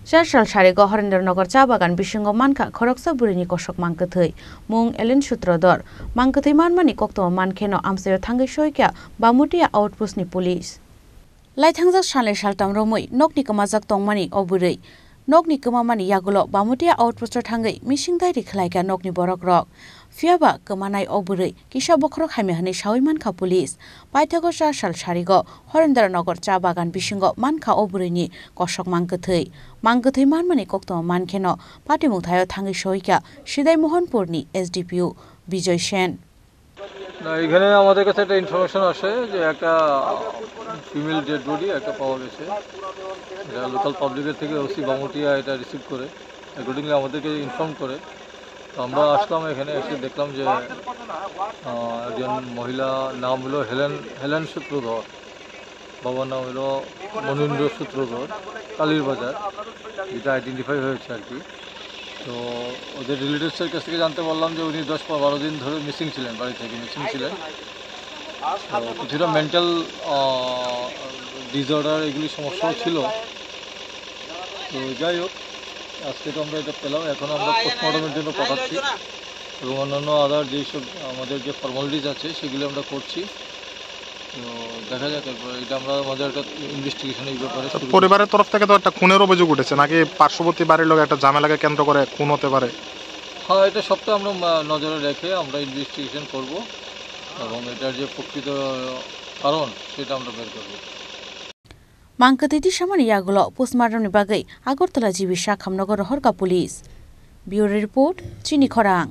Sal Sharigo Horendranagar Cha Bagan Bisingo Manka Khoroksa Burini Kosok Mankathai Mung Ellen Sutrodor Mankathai Manmani Kokto Mankeno Amsayo Thangai Shoikya Bamutia Outpost ni Police Laithangja Shanle Shaltam Romoi Nokni Kamajak Tongmani Oburei Nokni Kamamani Yagulo Bamutia Outpost Thangai Mishing Dairi Khlaika Nokni Borok Rok Fiaba Kamanai Oburei Kisha Bokrok Haimehani Shawi Manka Police Paithago Sal Sharigo Horendranagar Cha Bagan Bisingo Manka Obureini Kosok Mankathai Mankathai Manmani Kokto Mankeno Patimuthayo Thangai Shoikya Sidai Mohanpurni SDPU Bijoy Sen না এখানে আমাদের কাছে একটা information আসে যে একটা female dead body একটা পাওয়া গেছে এটা লোকাল পাবলিকের থেকে ওসি বামুটিয়া এটা রিসিভ করে অ্যাকর্ডিংলি আমাদেরকে ইনফর্ম করে তো আমরা আসলাম এখানে এসে দেখলাম যে একজন মহিলা নাম হলো হেলেন সূত্রধর বাবার নাম হলো মনীন্দ্র সূত্রধর কালীর বাজার যেটা আইডেন্টিফাই হয়েছে আর কি তো ওদের রিলেটিভসের কাছ থেকে জানতে পারলাম যে উনি 10-12 দিন ধরে মিসিং ছিলেন বাড়ি থেকে মিসিং ছিলেন তো কিছুটা মেন্টাল ডিসঅর্ডার এগুলি সমস্যাও ছিল তো যাই হোক আজকে তো আমরা এটা পেলাম এখন আমরা পোস্টমর্টমের জন্য পাঠাচ্ছি এবং অন্যান্য আদার যেসব আমাদের যে ফর্মালিটিস আছে সেগুলি আমরা করছি তো দেখা যাক এরপর এটা আমরা আমাদের একটা ইনভেস্টিগেশন এই ব্যাপারে পরিবারের তরফ থেকে তো একটা খুনের অভিযোগ উঠেছে নাকি পার্শ্ববর্তী বাড়ির লোক একটা ঝামেলাকে কেন্দ্র করে খুন হতে পারে হ্যাঁ এটা সবটা আমরা নজরে রেখে আমরা ইনভেস্টিগেশন করব এবং এটার যে প্রকৃত কারণ সেটা আমরা বের করব Mankathai Shamani Yagulo Postmortem ni Bagai Agartala Jibi Shakham Nagor Horka Police Bureau Report Chini Khorang